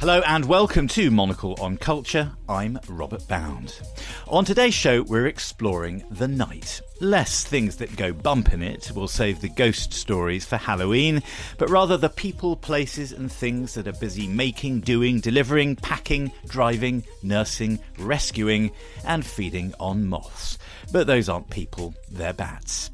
Hello and welcome to Monocle on Culture. I'm Robert Bound. On today's show, we're exploring the night. Less things that go bump in it, we'll save the ghost stories for Halloween, but rather the people, places and things that are busy making, doing, delivering, packing, driving, nursing, rescuing and feeding on moths. But those aren't people, they're bats.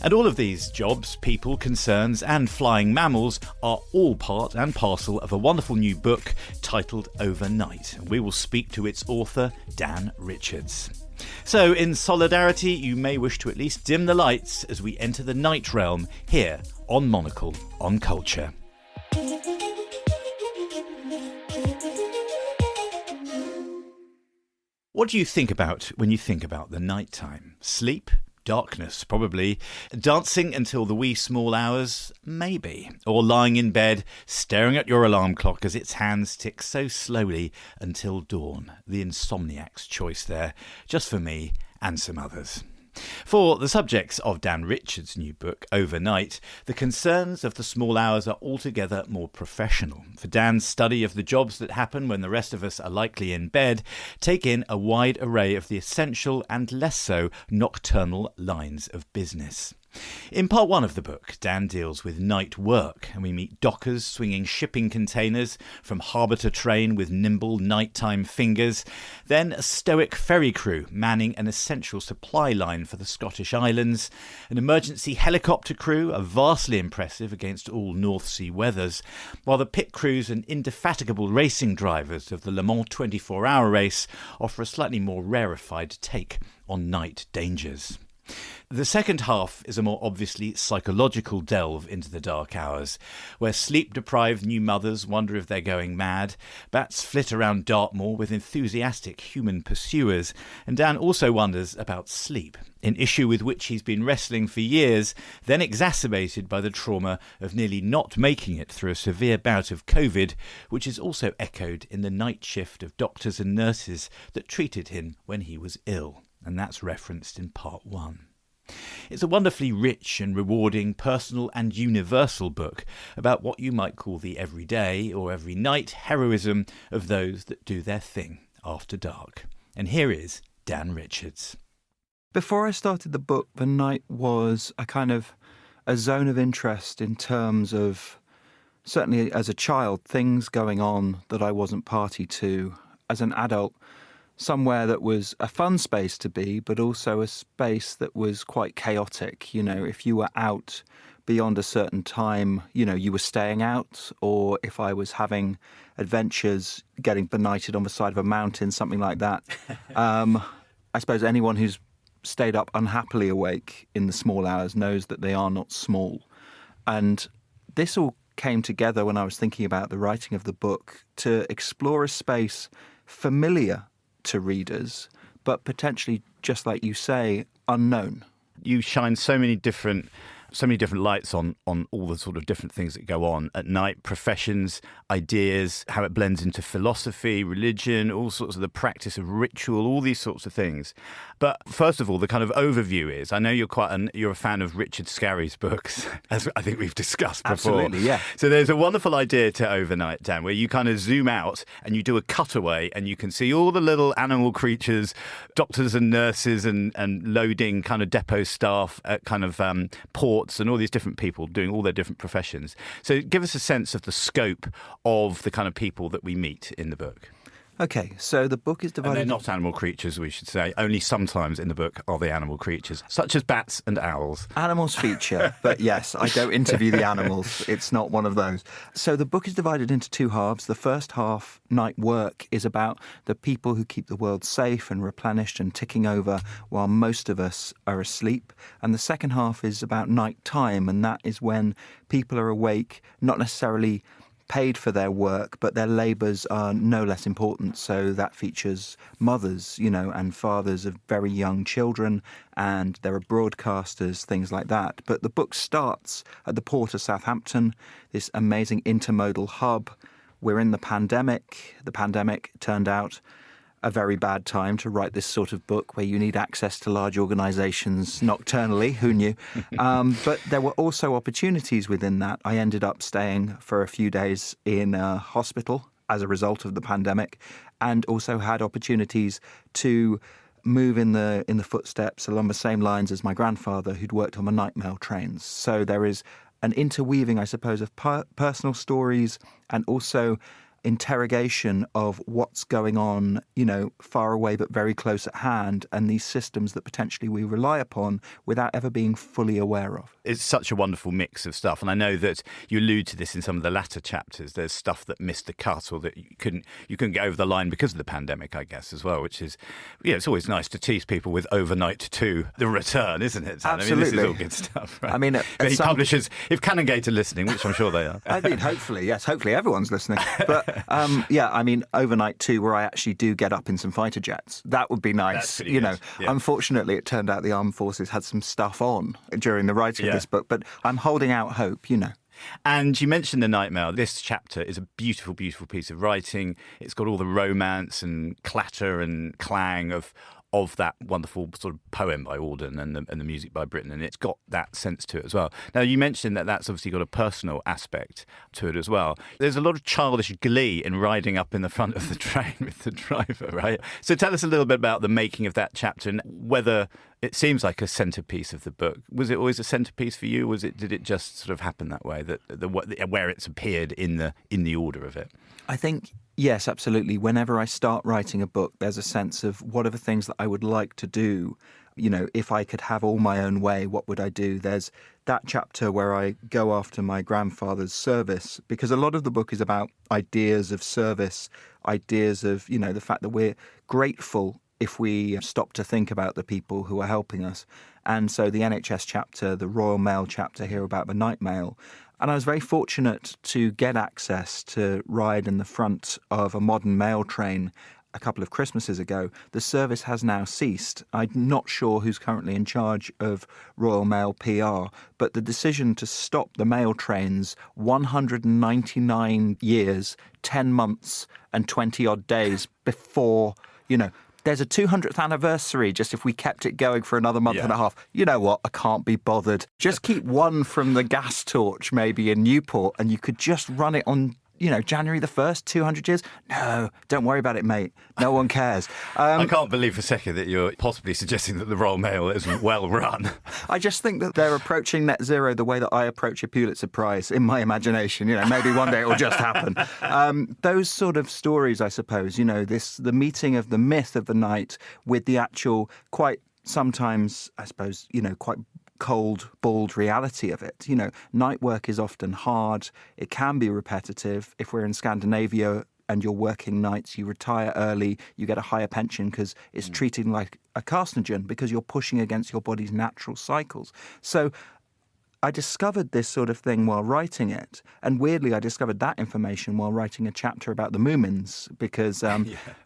And all of these jobs, people, concerns and flying mammals are all part and parcel of a wonderful new book titled Overnight. We will speak to its author, Dan Richards. So, in solidarity, you may wish to at least dim the lights as we enter the night realm here on Monocle on Culture. What do you think about when you think about the night time? Sleep? Darkness, probably. Dancing until the wee small hours? Maybe. Or lying in bed, staring at your alarm clock as its hands tick so slowly until dawn. The insomniac's choice there, just for me and some others. For the subjects of Dan Richards' new book, Overnight, the concerns of the small hours are altogether more professional. For Dan's study of the jobs that happen when the rest of us are likely in bed take in a wide array of the essential and less so nocturnal lines of business. In part one of the book, Dan deals with night work, and we meet dockers swinging shipping containers from harbour to train with nimble nighttime fingers, then a stoic ferry crew manning an essential supply line for the Scottish Islands, an emergency helicopter crew are vastly impressive against all North Sea weathers, while the pit crews and indefatigable racing drivers of the Le Mans 24-hour race offer a slightly more rarefied take on night dangers. The second half is a more obviously psychological delve into the dark hours, where sleep-deprived new mothers wonder if they're going mad, bats flit around Dartmoor with enthusiastic human pursuers, and Dan also wonders about sleep, an issue with which he's been wrestling for years, then exacerbated by the trauma of nearly not making it through a severe bout of COVID, which is also echoed in the night shift of doctors and nurses that treated him when he was ill. And that's referenced in part one. It's a wonderfully rich and rewarding, personal and universal book about what you might call the everyday or every night heroism of those that do their thing after dark. And here is Dan Richards. Before I started the book, the night was a zone of interest in terms of, certainly as a child, things going on that I wasn't party to. As an adult, somewhere that was a fun space to be, but also a space that was quite chaotic. You know, if you were out beyond a certain time, you know, you were staying out, or if I was having adventures, getting benighted on the side of a mountain, something like that. I suppose anyone who's stayed up unhappily awake in the small hours knows that they are not small. And this all came together when I was thinking about the writing of the book to explore a space familiar to readers, but potentially, just like you say, unknown. You shine so many different lights on all the sort of different things that go on at night, professions, ideas, how it blends into philosophy, religion, all sorts of the practice of ritual, all these sorts of things. But first of all, the kind of overview is, I know you're a fan of Richard Scarry's books, as I think we've discussed before. Absolutely, yeah. So there's a wonderful idea to Overnight, Dan, where you kind of zoom out and you do a cutaway and you can see all the little animal creatures, doctors and nurses and loading kind of depot staff at kind of ports and all these different people doing all their different professions. So give us a sense of the scope of the kind of people that we meet in the book. Okay, so the book is divided... And they're not animal creatures, we should say. Only sometimes in the book are they animal creatures, such as bats and owls. Animals feature, but yes, I don't interview the animals. It's not one of those. So the book is divided into two halves. The first half, Night Work, is about the people who keep the world safe and replenished and ticking over while most of us are asleep. And the second half is about night time, and that is when people are awake, not necessarily paid for their work, but their labours are no less important. So that features mothers, you know, and fathers of very young children, and there are broadcasters, things like that. But the book starts at the port of Southampton, this amazing intermodal hub. We're in the pandemic. The pandemic turned out a very bad time to write this sort of book where you need access to large organisations nocturnally. Who knew? But there were also opportunities within that. I ended up staying for a few days in a hospital as a result of the pandemic, and also had opportunities to move in the footsteps along the same lines as my grandfather, who'd worked on the night mail trains. So there is an interweaving, I suppose, of personal stories and also interrogation of what's going on, far away but very close at hand, and these systems that potentially we rely upon without ever being fully aware of. It's such a wonderful mix of stuff. And I know that you allude to this in some of the latter chapters. There's stuff that missed the cut or that you couldn't get over the line because of the pandemic, I guess, as well, which is, it's always nice to tease people with Overnight to The Return, isn't it? Absolutely. I mean, this is all good stuff, right? I mean, publishers, if Canongate are listening, which I'm sure they are. I mean, hopefully, yes. Hopefully everyone's listening. But, Overnight 2, where I actually do get up in some fighter jets. That would be nice. Yeah. Unfortunately, it turned out the armed forces had some stuff on during the writing of this book, but I'm holding out hope, And you mentioned the night mail. This chapter is a beautiful, beautiful piece of writing. It's got all the romance and clatter and clang of that wonderful sort of poem by Auden and the music by Britten, and it's got that sense to it as well. Now, you mentioned that that's obviously got a personal aspect to it as well. There's a lot of childish glee in riding up in the front of the train with the driver, right? So tell us a little bit about the making of that chapter and whether it seems like a centrepiece of the book. Was it always a centrepiece for you? Did it just sort of happen that way, that where it's appeared in the order of it? I think, yes, absolutely. Whenever I start writing a book, there's a sense of what are the things that I would like to do. If I could have all my own way, what would I do? There's that chapter where I go after my grandfather's service, because a lot of the book is about ideas of service, ideas of, the fact that we're grateful if we stop to think about the people who are helping us. And so the NHS chapter, the Royal Mail chapter here about the night mail. And I was very fortunate to get access to ride in the front of a modern mail train a couple of Christmases ago. The service has now ceased. I'm not sure who's currently in charge of Royal Mail PR, but the decision to stop the mail trains 199 years, 10 months and 20 odd days before, there's a 200th anniversary just if we kept it going for another month and a half. You know what? I can't be bothered. Just keep one from the gas torch maybe in Newport and you could just run it on, January the 1st, 200 years. No, don't worry about it, mate. No one cares. I can't believe for a second that you're possibly suggesting that the Royal Mail isn't well run. I just think that they're approaching net zero the way that I approach a Pulitzer Prize in my imagination. Maybe one day it will just happen. Those sort of stories, I suppose, the meeting of the myth of the night with the actual quite sometimes, I suppose, quite cold, bald reality of it. Night work is often hard. It can be repetitive. If we're in Scandinavia and you're working nights, you retire early, you get a higher pension because it's treated like a carcinogen because you're pushing against your body's natural cycles. So I discovered this sort of thing while writing it. And weirdly, I discovered that information while writing a chapter about the Moomins because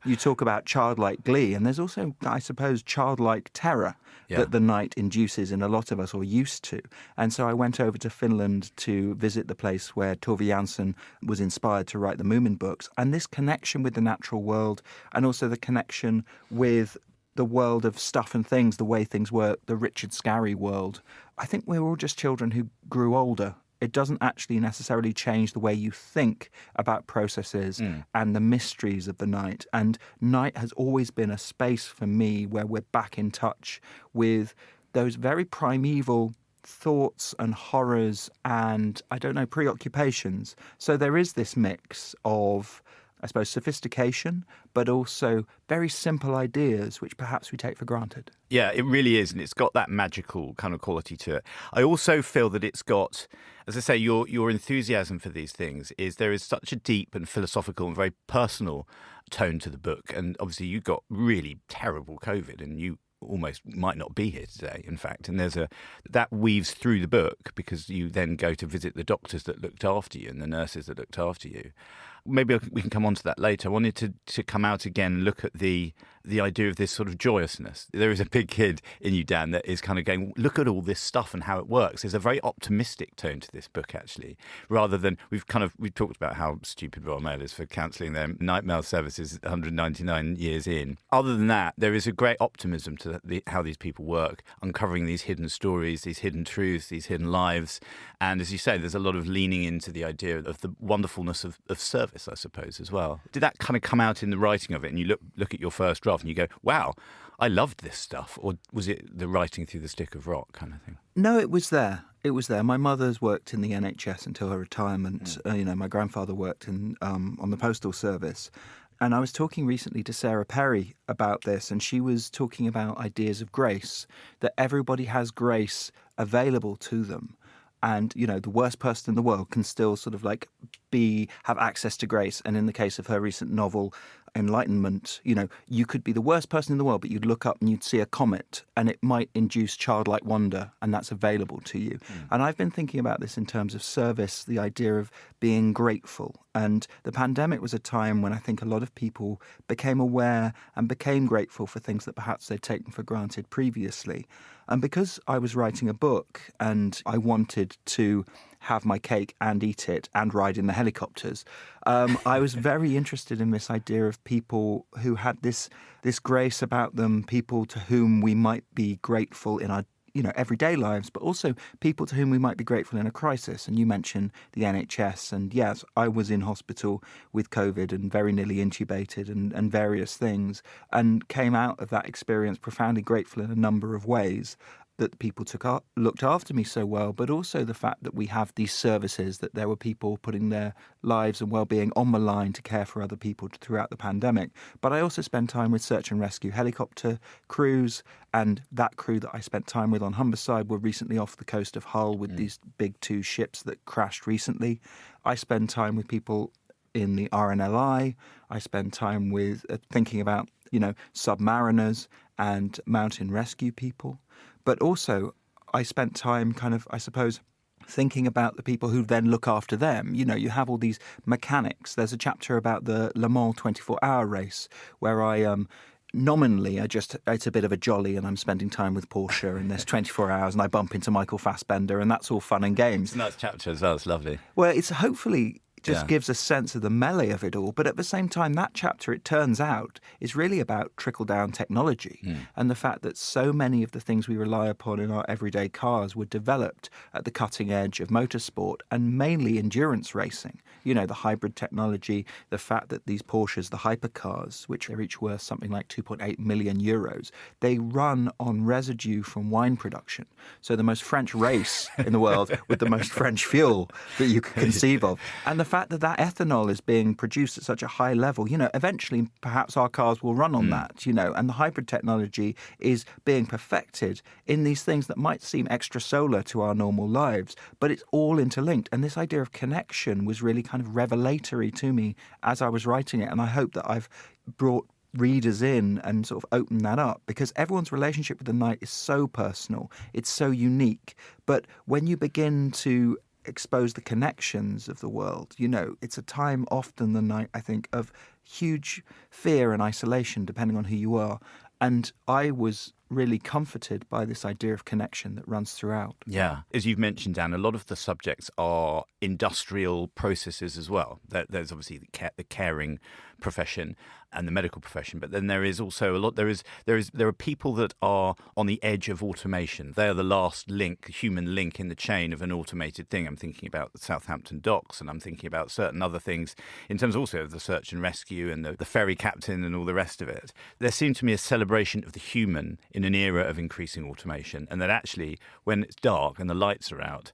you talk about childlike glee. And there's also, I suppose, childlike terror that the night induces in a lot of us, or used to. And so I went over to Finland to visit the place where Tove Jansson was inspired to write the Moomin books. And this connection with the natural world and also the connection with the world of stuff and things, the way things work, the Richard Scarry world. I think we're all just children who grew older. It doesn't actually necessarily change the way you think about processes and the mysteries of the night. And night has always been a space for me where we're back in touch with those very primeval thoughts and horrors and, preoccupations. So there is this mix of, I suppose, sophistication, but also very simple ideas, which perhaps we take for granted. Yeah, it really is. And it's got that magical kind of quality to it. I also feel that it's got, as I say, your enthusiasm for these things is there is such a deep and philosophical and very personal tone to the book. And obviously you got really terrible COVID and you almost might not be here today, in fact. And that weaves through the book because you then go to visit the doctors that looked after you and the nurses that looked after you. Maybe we can come on to that later. I wanted to come out again and look at the idea of this sort of joyousness. There is a big kid in you, Dan, that is kind of going, look at all this stuff and how it works. There's a very optimistic tone to this book, actually, rather than we've talked about how stupid Royal Mail is for cancelling their night mail services 199 years in. Other than that, there is a great optimism to how these people work, uncovering these hidden stories, these hidden truths, these hidden lives. And as you say, there's a lot of leaning into the idea of the wonderfulness of service. service, I suppose, as well. Did that kind of come out in the writing of it, and you look at your first draft and you go, wow, I loved this stuff? Or was it the writing through the stick of rock kind of thing? No, it was there. It was there. My mother's worked in the NHS until her retirement. My grandfather worked on the postal service. And I was talking recently to Sarah Perry about this, and she was talking about ideas of grace, that everybody has grace available to them. And, the worst person in the world can still sort of like have access to grace. And in the case of her recent novel, Enlightenment, you could be the worst person in the world, but you'd look up and you'd see a comet and it might induce childlike wonder, and that's available to you. And I've been thinking about this in terms of service, the idea of being grateful. And the pandemic was a time when I think a lot of people became aware and became grateful for things that perhaps they'd taken for granted previously. And because I was writing a book and I wanted to have my cake and eat it and ride in the helicopters, I was very interested in this idea of people who had this grace about them, people to whom we might be grateful in our everyday lives, but also people to whom we might be grateful in a crisis. And you mentioned the NHS, and yes, I was in hospital with COVID and very nearly intubated and various things, and came out of that experience profoundly grateful in a number of ways. That people looked after me so well, but also the fact that we have these services, that there were people putting their lives and well-being on the line to care for other people throughout the pandemic. But I also spend time with search and rescue helicopter crews, and that crew that I spent time with on Humberside were recently off the coast of Hull with these big 2 ships that crashed recently. I spend time with people in the RNLI. I spend time with thinking about, submariners and mountain rescue people. But also, I spent time kind of, I suppose, thinking about the people who then look after them. You have all these mechanics. There's a chapter about the Le Mans 24-hour race where I nominally, it's a bit of a jolly, and I'm spending time with Porsche, and there's 24 hours, and I bump into Michael Fassbender, and that's all fun and games. It's a nice chapter as well. It's lovely. Well, it's hopefully just gives a sense of the melee of it all. But at the same time, that chapter, it turns out, is really about trickle-down technology and the fact that so many of the things we rely upon in our everyday cars were developed at the cutting edge of motorsport and mainly endurance racing. The hybrid technology, the fact that these Porsches, the hypercars, which are each worth something like 2.8 million euros, they run on residue from wine production. So the most French race in the world with the most French fuel that you could conceive of. And the fact that ethanol is being produced at such a high level, eventually perhaps our cars will run on that, and the hybrid technology is being perfected in these things that might seem extra solar to our normal lives, but it's all interlinked. And this idea of connection was really kind of revelatory to me as I was writing it. And I hope that I've brought readers in and sort of open that up, because everyone's relationship with the night is so personal, it's so unique. But when you begin to expose the connections of the world, it's a time, often the night, I think, of huge fear and isolation, depending on who you are. And I was really comforted by this idea of connection that runs throughout. Yeah. As you've mentioned, Dan, a lot of the subjects are industrial processes as well. There's obviously the caring profession and the medical profession, but then there is also a lot. There are people that are on the edge of automation. They are the last link, human link in the chain of an automated thing. I'm thinking about the Southampton docks, and I'm thinking about certain other things in terms also of the search and rescue and the ferry captain and all the rest of it. There seemed to me a celebration of the human in an era of increasing automation, and that actually, when it's dark and the lights are out,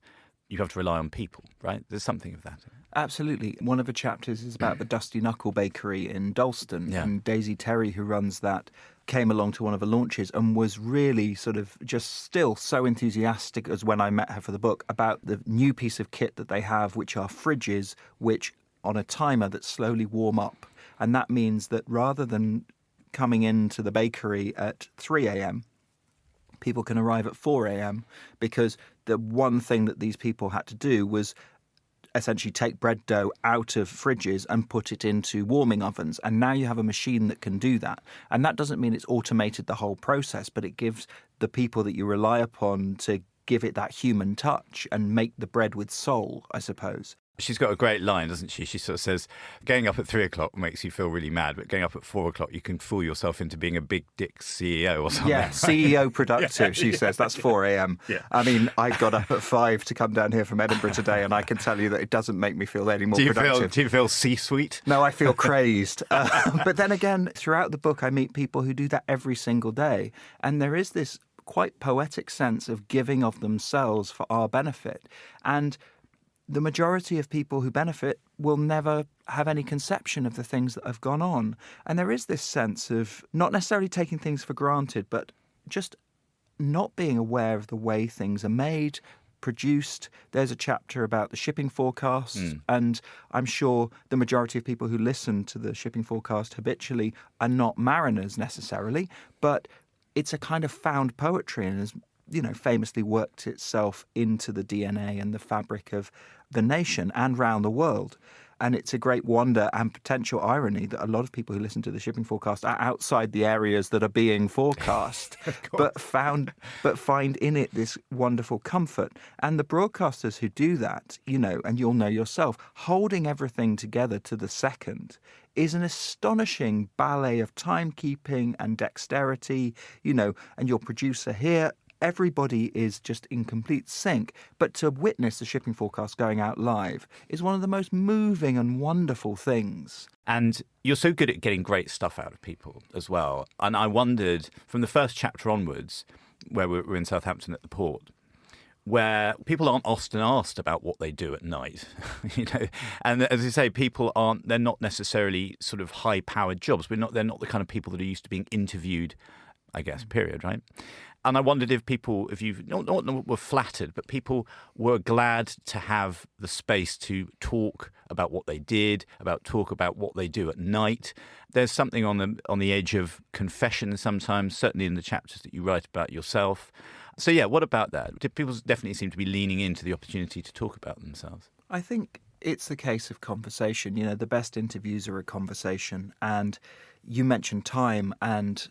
you have to rely on people, right? There's something of that. Absolutely. One of the chapters is about the Dusty Knuckle Bakery in Dalston, and Daisy Terry, who runs that, came along to one of the launches and was really sort of just still so enthusiastic as when I met her for the book about the new piece of kit that they have, which are fridges which on a timer that slowly warm up. And that means that rather than coming into the bakery at 3 a.m., people can arrive at 4 a.m. because the one thing that these people had to do was essentially take bread dough out of fridges and put it into warming ovens. And now you have a machine that can do that. And that doesn't mean it's automated the whole process, but it gives the people that you rely upon to give it that human touch and make the bread with soul, I suppose. She's got a great line, doesn't she? She sort of says, getting up at 3 o'clock makes you feel really mad, but getting up at 4 o'clock, you can fool yourself into being a big dick CEO or something. Yeah, right? CEO productive, she says. That's 4 a.m. Yeah. I mean, I got up at 5 to come down here from Edinburgh today, and I can tell you that it doesn't make me feel any more productive. Do you feel C-suite? No, I feel crazed. But then again, throughout the book, I meet people who do that every single day. And there is this quite poetic sense of giving of themselves for our benefit. And the majority of people who benefit will never have any conception of the things that have gone on. And there is this sense of not necessarily taking things for granted, but just not being aware of the way things are made, produced. There's a chapter about the shipping forecasts, and I'm sure the majority of people who listen to the shipping forecast habitually are not mariners necessarily, but it's a kind of found poetry and has, famously worked itself into the DNA and the fabric of the nation and round the world. And it's a great wonder and potential irony that a lot of people who listen to the shipping forecast are outside the areas that are being forecast, but find in it this wonderful comfort. And the broadcasters who do that, and you'll know yourself, holding everything together to the second is an astonishing ballet of timekeeping and dexterity, and your producer here, everybody is just in complete sync. But to witness the shipping forecast going out live is one of the most moving and wonderful things. And you're so good at getting great stuff out of people as well. And I wondered, from the first chapter onwards, where we're in Southampton at the port, where people aren't often asked about what they do at night, And as you say, they're not necessarily sort of high-powered jobs. They're not the kind of people that are used to being interviewed, I guess, period, right? And I wondered if you've not were flattered, but people were glad to have the space to talk about what they did, talk about what they do at night. There's something on the edge of confession sometimes, certainly in the chapters that you write about yourself. So yeah, what about that? People definitely seem to be leaning into the opportunity to talk about themselves. I think it's the case of conversation. The best interviews are a conversation. And you mentioned time, and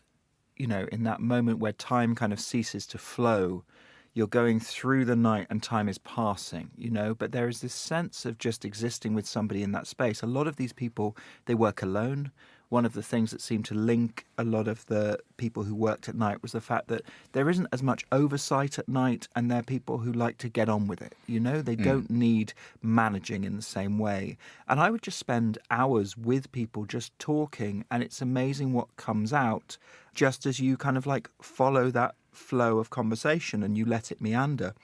in that moment where time kind of ceases to flow, you're going through the night and time is passing, but there is this sense of just existing with somebody in that space. A lot of these people, they work alone. One of the things that seemed to link a lot of the people who worked at night was the fact that there isn't as much oversight at night, and they're people who like to get on with it. They don't need managing in the same way. And I would just spend hours with people just talking, and it's amazing what comes out just as you kind of like follow that flow of conversation and you let it meander.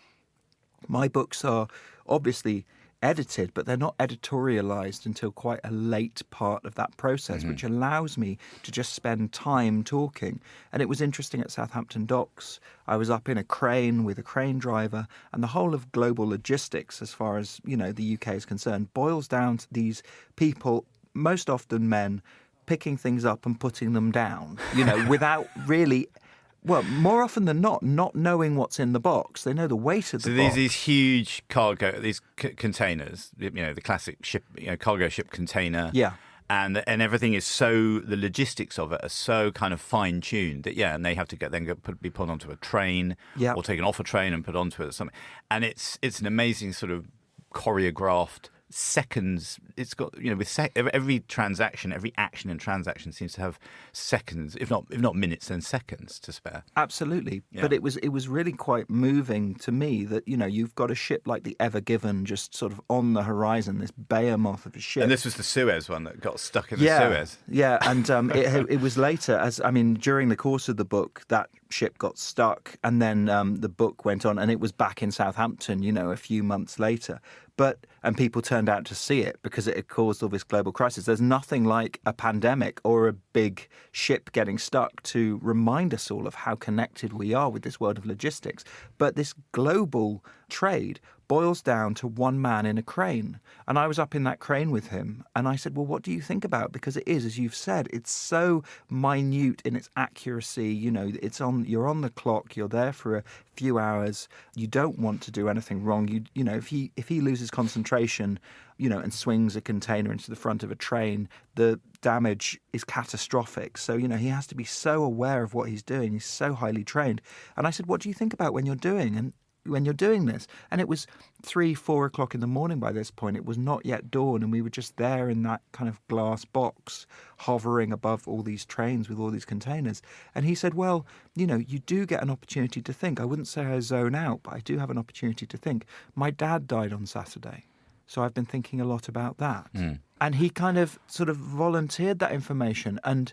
My books are obviously edited, but they're not editorialized until quite a late part of that process, which allows me to just spend time talking. And it was interesting at Southampton Docks. I was up in a crane with a crane driver, and the whole of global logistics, as far as, the UK is concerned, boils down to these people, most often men, picking things up and putting them down, without really... Well, more often than not knowing what's in the box. They know the weight of the box. So these huge cargo, these containers, the classic ship, cargo ship container. Yeah. And everything is the logistics of it are so kind of fine-tuned that, and they have to be put onto a train or taken off a train and put onto it or something. And it's an amazing sort of choreographed seconds. It's got with every transaction, every action and transaction seems to have seconds, if not minutes, then seconds to spare. Absolutely. Yeah. But it was really quite moving to me that you've got a ship like the Ever Given just sort of on the horizon, this behemoth of a ship. And this was the Suez one that got stuck in the Suez. Yeah, and it was later, during the course of the book, that ship got stuck, and then the book went on, and it was back in Southampton, a few months later. And people turned out to see it because it had caused all this global crisis. There's nothing like a pandemic or a big ship getting stuck to remind us all of how connected we are with this world of logistics. But this global trade boils down to one man in a crane. And I was up in that crane with him, and I said, well, what do you think about it? Because it is, as you've said, it's so minute in its accuracy. You're on the clock, you're there for a few hours, you don't want to do anything wrong. If he loses concentration, and swings a container into the front of a train, the damage is catastrophic. So, he has to be so aware of what he's doing. He's so highly trained. And I said, what do you think about when you're doing? And when you're doing this? And it was 3-4 o'clock in the morning by this point. It was not yet dawn, and we were just there in that kind of glass box, hovering above all these trains with all these containers. And he said, well, you know, you do get an opportunity to think. I wouldn't say I zone out, but I do have an opportunity to think. My dad died on Saturday, so I've been thinking a lot about that. And he kind of sort of volunteered that information. And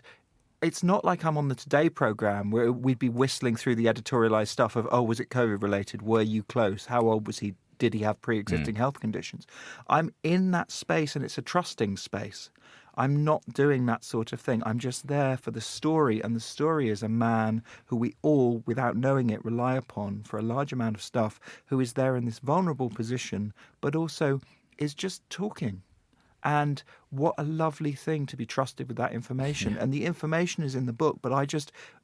it's not like I'm on the Today programme where we'd be whistling through the editorialised stuff of, oh, was it COVID related? Were you close? How old was he? Did he have pre-existing health conditions? I'm in that space, and it's a trusting space. I'm not doing that sort of thing. I'm just there for the story, and the story is a man who we all, without knowing it, rely upon for a large amount of stuff, who is there in this vulnerable position, but also is just talking. And what a lovely thing to be trusted with that information. And the information is in the book, but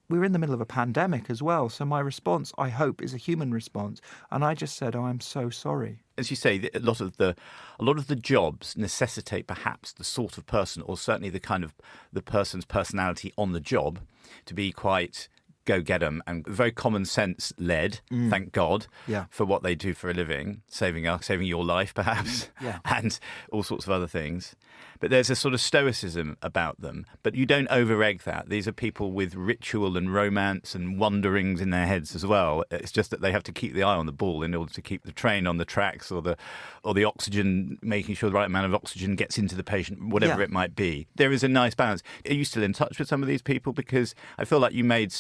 we're in the middle of a pandemic as well. So my response, I hope, is a human response. And I just said, oh, I'm so sorry. As you say, a lot of the jobs necessitate perhaps the sort of person, or certainly the kind of the person's personality on the job, to be quite go get 'em and very common sense led, thank God, for what they do for a living, saving your life perhaps, and all sorts of other things. But there's a sort of stoicism about them. But you don't over-egg that. These are people with ritual and romance and wonderings in their heads as well. It's just that they have to keep the eye on the ball in order to keep the train on the tracks, or the oxygen, making sure the right amount of oxygen gets into the patient, whatever it might be. There is a nice balance. Are you still in touch with some of these people? Because I feel like you made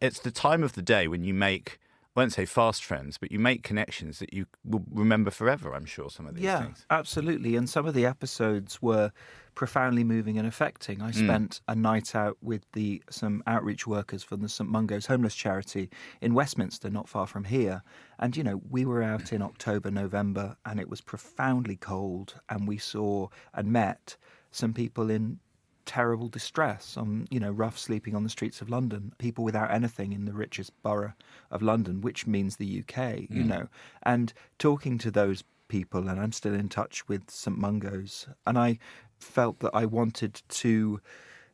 it's the time of the day when you make, I won't say fast friends, but you make connections that you will remember forever, I'm sure, some of these things. Yeah, absolutely. And some of the episodes were profoundly moving and affecting. I spent a night out with some outreach workers from the St Mungo's homeless charity in Westminster, not far from here. And, you know, we were out in October, November, and it was profoundly cold. And we saw and met some people in terrible distress, rough sleeping on the streets of London, people without anything in the richest borough of London, which means the UK, you know, and talking to those people, and I'm still in touch with St Mungo's, and I felt that I wanted to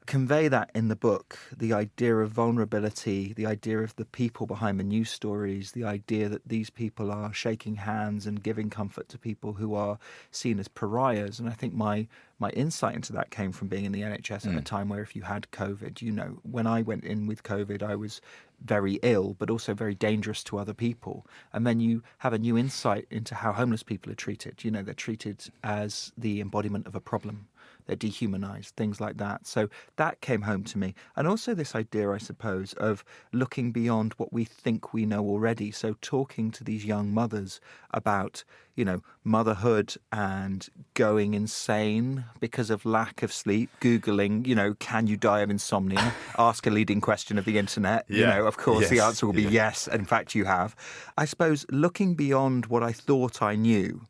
convey that in the book, the idea of vulnerability, the idea of the people behind the news stories, the idea that these people are shaking hands and giving comfort to people who are seen as pariahs. And I think my insight into that came from being in the NHS at a time where if you had COVID, you know, when I went in with COVID, I was very ill, but also very dangerous to other people. And then you have a new insight into how homeless people are treated. You know, they're treated as the embodiment of a problem. They're dehumanized, things like that. So that came home to me. And also this idea, I suppose, of looking beyond what we think we know already. So talking to these young mothers about, you know, motherhood and going insane because of lack of sleep, Googling, you know, can you die of insomnia? Ask a leading question of the internet. You know, of course, the answer will be yes. In fact, you have. I suppose looking beyond what I thought I knew.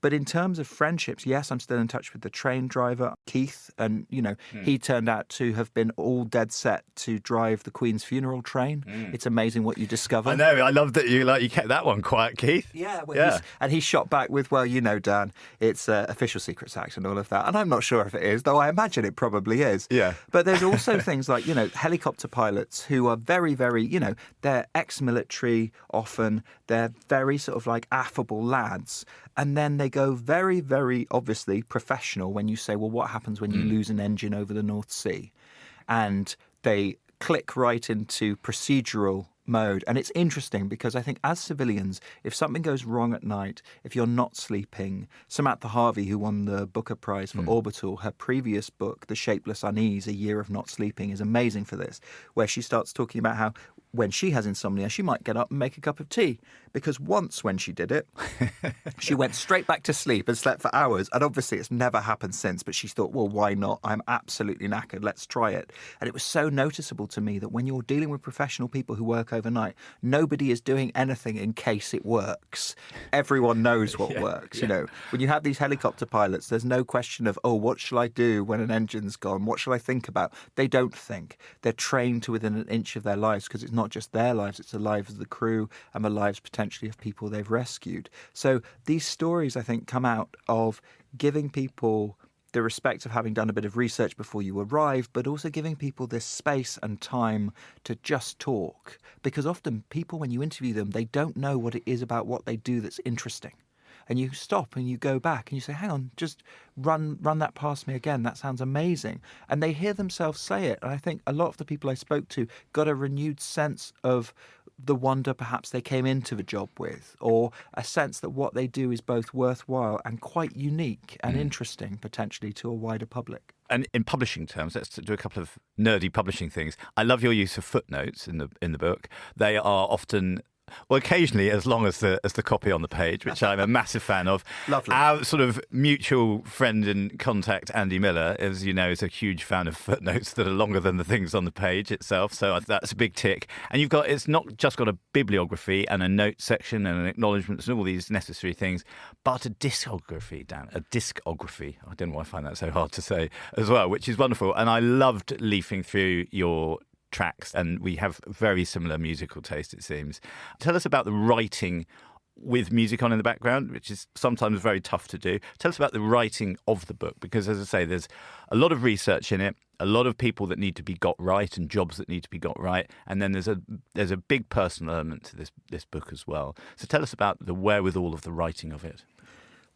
But in terms of friendships, yes, I'm still in touch with the train driver, Keith, and, you know, he turned out to have been all dead set to drive the Queen's funeral train. It's amazing what you discover. I know, I love that you kept that one quiet, Keith. Yeah, and he shot back with, well, you know, Dan, it's Official Secrets Act and all of that. And I'm not sure if it is, though I imagine it probably is. Yeah. But there's also things like, you know, helicopter pilots who are very, very, you know, they're ex-military often, they're very sort of like affable lads. And then they go very, very obviously professional when you say, well, what happens when you lose an engine over the North Sea? And they click right into procedural mode. And it's interesting because I think as civilians, if something goes wrong at night, if you're not sleeping, Samantha Harvey, who won the Booker Prize for Orbital, her previous book, The Shapeless Unease, A Year of Not Sleeping, is amazing for this, where she starts talking about how when she has insomnia, she might get up and make a cup of tea. Because once when she did it, she went straight back to sleep and slept for hours. And obviously it's never happened since, but she thought, well, why not? I'm absolutely knackered. Let's try it. And it was so noticeable to me that when you're dealing with professional people who work overnight, nobody is doing anything in case it works. Everyone knows what works. You know, when you have these helicopter pilots, there's no question of, oh, what shall I do when an engine's gone? What shall I think about? They don't think. They're trained to within an inch of their lives because it's not just their lives, it's the lives of the crew and the lives potentially of people they've rescued. So these stories, I think, come out of giving people the respect of having done a bit of research before you arrive, but also giving people this space and time to just talk. Because often people, when you interview them, they don't know what it is about what they do that's interesting. And you stop and you go back and you say, hang on, just run that past me again. That sounds amazing. And they hear themselves say it. And I think a lot of the people I spoke to got a renewed sense of the wonder perhaps they came into the job with, or a sense that what they do is both worthwhile and quite unique and interesting potentially to a wider public. And in publishing terms, let's do a couple of nerdy publishing things. I love your use of footnotes in the book. They are often, well, occasionally as long as the copy on the page, which I'm a massive fan of. Lovely. Our sort of mutual friend and contact, Andy Miller, as you know, is a huge fan of footnotes that are longer than the things on the page itself. So that's a big tick. And it's not just got a bibliography and a note section and an acknowledgements and all these necessary things, but a discography, Dan. A discography. I don't know why I find that so hard to say as well, which is wonderful. And I loved leafing through your tracks, and we have very similar musical taste, it seems. Tell us about the writing with music on in the background, which is sometimes very tough to do. Tell us about the writing of the book, because as I say, there's a lot of research in it, a lot of people that need to be got right and jobs that need to be got right, and then there's a big personal element to this book as well. So tell us about the wherewithal of the writing of it.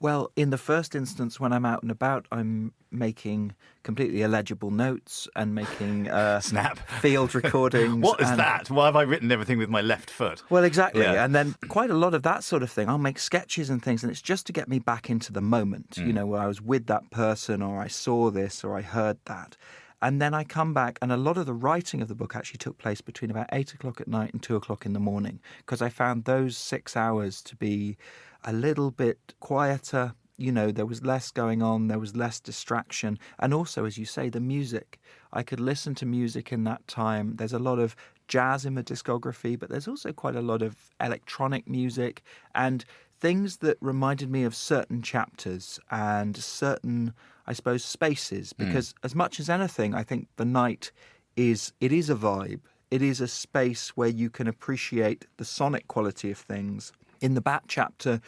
Well, in the first instance, when I'm out and about, I'm making completely illegible notes and making Snap. field recordings. What is that? Why have I written everything with my left foot? Well, exactly. Yeah. And then quite a lot of that sort of thing. I'll make sketches and things, and it's just to get me back into the moment, where I was with that person, or I saw this, or I heard that. And then I come back, and a lot of the writing of the book actually took place between about 8 o'clock at night and 2 o'clock in the morning, because I found those 6 hours to be a little bit quieter. There was less going on, there was less distraction. And also, as you say, the music. I could listen to music in that time. There's a lot of jazz in the discography, but there's also quite a lot of electronic music and things that reminded me of certain chapters and certain, I suppose, spaces. Because as much as anything, I think the night is a vibe. It is a space where you can appreciate the sonic quality of things. In the bat chapter,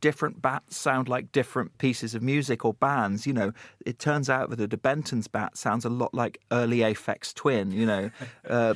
different bats sound like different pieces of music or bands. It turns out that a de Benton's bat sounds a lot like early Aphex Twin,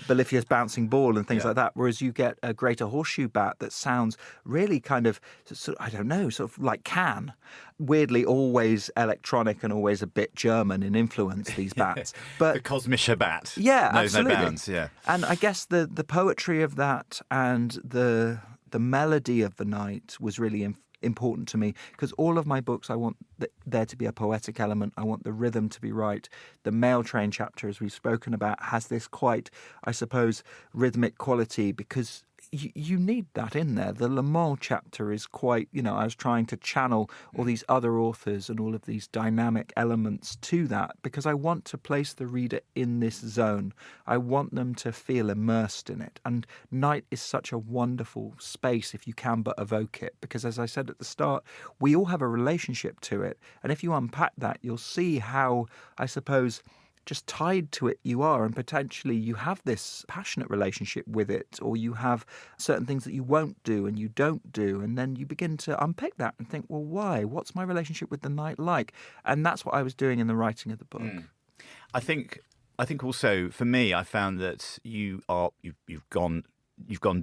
Bolivia's bouncing ball and things like that. Whereas you get a greater horseshoe bat that sounds really kind of, sort of like Can. Weirdly, always electronic and always a bit German in influence, these bats. But the Kosmischer bat. Yeah, knows absolutely. No bounds, yeah. And I guess the poetry of that and the melody of the night was really important to me, because all of my books, I want there to be a poetic element. I want the rhythm to be right. The Mail Train chapter, as we've spoken about, has this quite, I suppose, rhythmic quality, because you need that in there. The Le Mans chapter is quite, I was trying to channel all these other authors and all of these dynamic elements to that, because I want to place the reader in this zone. I want them to feel immersed in it. And night is such a wonderful space if you can but evoke it, because as I said at the start, we all have a relationship to it. And if you unpack that, you'll see how, I suppose, just tied to it you are, and potentially you have this passionate relationship with it, or you have certain things that you won't do and you don't do, and then you begin to unpick that and think, well, why? What's my relationship with the night like? And that's what I was doing in the writing of the book. I think also for me, I found that you've gone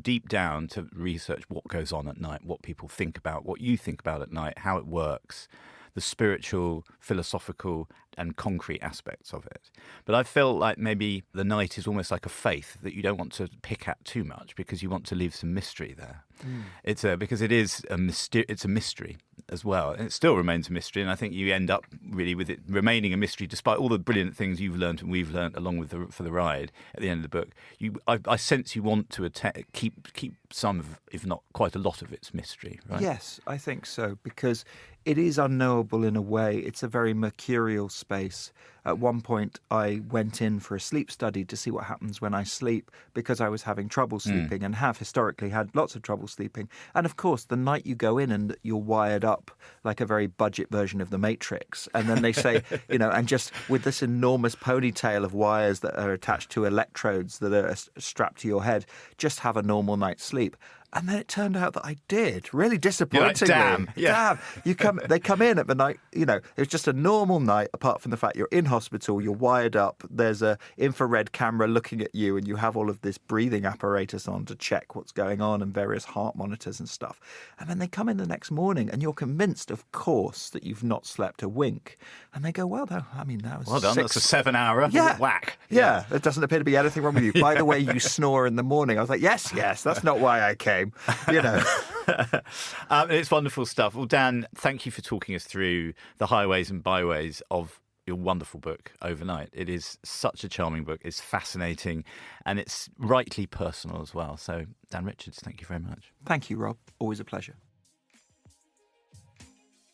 deep down to research what goes on at night, what people think about, what you think about at night, how it works, the spiritual, philosophical and concrete aspects of it. But I felt like maybe the night is almost like a faith that you don't want to pick at too much, because you want to leave some mystery there. It's because it is it's a mystery as well, and it still remains a mystery. And I think you end up really with it remaining a mystery, despite all the brilliant things you've learned and we've learned along with for the ride. At the end of the book, I sense you want to keep some of, if not quite a lot of its mystery, right? Yes, I think so, because it is unknowable in a way. It's a very mercurial space. At one point, I went in for a sleep study to see what happens when I sleep, because I was having trouble sleeping and have historically had lots of trouble sleeping. And of course, the night you go in and you're wired up like a very budget version of The Matrix. And then they say, and just with this enormous ponytail of wires that are attached to electrodes that are strapped to your head, just have a normal night's sleep. And then it turned out that I did, really disappointingly. Damn. Yeah. Damn. They come in at the night, it was just a normal night, apart from the fact you're in hospital, you're wired up, there's a infrared camera looking at you, and you have all of this breathing apparatus on to check what's going on and various heart monitors and stuff. And then they come in the next morning and you're convinced, of course, that you've not slept a wink. And they go, well, that was well done. That's a 7-hour whack. Yeah. There doesn't appear to be anything wrong with you. By the way, you snore in the morning. I was like, yes, that's not why I came. It's wonderful stuff. Well, Dan, thank you for talking us through the highways and byways of your wonderful book, Overnight. It is such a charming book. It's fascinating and it's rightly personal as well. So, Dan Richards, thank you very much. Thank you, Rob. Always a pleasure.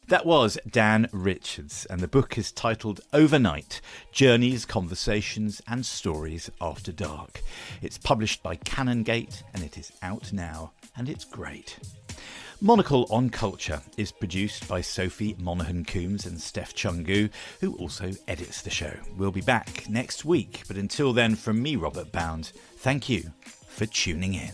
That was Dan Richards, and the book is titled Overnight, Journeys, Conversations and Stories After Dark. It's published by Canongate, and it is out now, and it's great. Monocle on Culture is produced by Sophie Monaghan-Coombs and Steph Chungu, who also edits the show. We'll be back next week, but until then, from me, Robert Bound, thank you for tuning in.